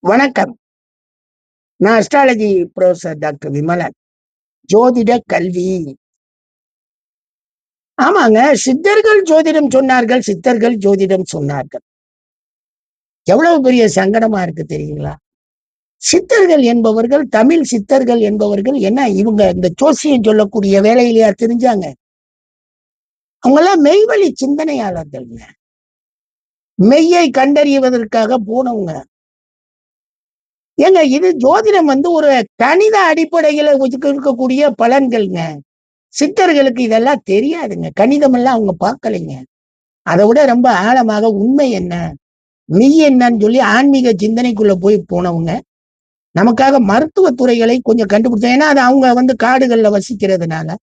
வணக்கம். நான் astrology professor doctor Vimalan. ஜோதிட கல்வி. ஆமாங்க. சித்தர்கள் ஜோதிடம் சொன்னார்கள், சித்தர்கள் ஜோதிடம் சொன்னார்கள். எவ்வளவு பெரிய சங்கடமா இருக்கு தெரியுங்களா? சித்தர்கள் என்பவர்கள், தமிழ் சித்தர்கள் என்பவர்கள் என்ன இவங்க இந்த ஜோசியம் சொல்லக்கூடிய வேலையிலயா தெரிஞ்சாங்க? அவங்கெல்லாம் மெய்வழி சிந்தனையாளர்கள்ங்க. மெய்யை கண்டறிவதற்காக போனவங்க. ஏங்க இது ஜோதிடம் ஒரு கணித அடிப்படையில இருக்கக்கூடிய பலன்கள்ங்க. சித்தர்களுக்கு இதெல்லாம் தெரியாதுங்க. கணிதம் எல்லாம் அவங்க பார்க்கலைங்க. அதை விட ரொம்ப ஆழமாக உண்மை என்ன, மெய் என்னன்னு சொல்லி ஆன்மீக சிந்தனைக்குள்ள போய் போனவங்க. நமக்காக மருத்துவ துறைகளை கொஞ்சம் கண்டுபிடிச்சோம். ஏன்னா அது அவங்க காடுகள்ல வசிக்கிறதுனால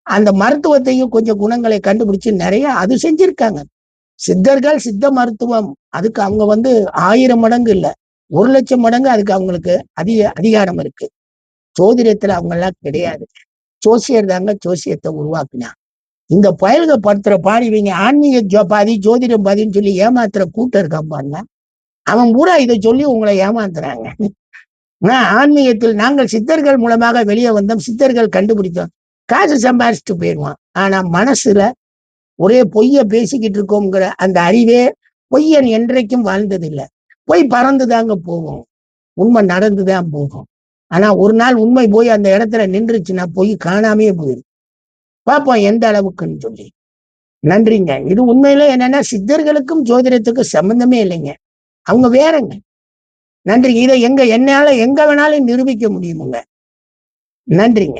அந்த மருத்துவத்தையும் கொஞ்சம் குணங்களை கண்டுபிடிச்சு நிறைய அது செஞ்சிருக்காங்க. சித்தர்கள் சித்த மருத்துவம் அதுக்கு அவங்க 1000 மடங்கு இல்ல 1,00,000 மடங்கு அதுக்கு அவங்களுக்கு அதிகாரம் இருக்கு. ஜோதிடத்துல அவங்க எல்லாம் கிடையாது. ஜோசியர் தாங்க ஜோசியத்தை உருவாக்குனா. இந்த பயல்க படுத்துற பாடி இவங்க ஆன்மீக பாதி ஜோதிடம் பாதின்னு சொல்லி ஏமாத்துற கூட்டம் இருக்கான் பாருங்க. அவன் பூரா இதை சொல்லி உங்களை ஏமாத்துறாங்க. ஆன்மீகத்தில் நாங்கள் சித்தர்கள் மூலமாக வெளியே வந்தோம், சித்தர்கள் கண்டுபிடித்தோம், காசு சம்பாரிச்சுட்டு போயிடுவான். ஆனா மனசுல ஒரே பொய்ய பேசிக்கிட்டு இருக்கோங்கிற அந்த அறிவே பொய்யன் என்றைக்கும் வாழ்ந்தது இல்லை. பொய் பறந்துதாங்க போகும், உண்மை நடந்துதான் போகும். ஆனா ஒரு நாள் உண்மை போய் அந்த இடத்துல நின்றுச்சுன்னா பொய் காணாமே போயிடும். பார்ப்போம் எந்த அளவுக்குன்னு சொல்லி. நன்றிங்க. இது உண்மையில என்னன்னா சித்தர்களுக்கும் ஜோதிடத்துக்கும் சம்பந்தமே இல்லைங்க. அவங்க வேறங்க. நன்றி. இதை என்னால எங்க வேணாலும் நிரூபிக்க முடியுமுங்க. நன்றிங்க.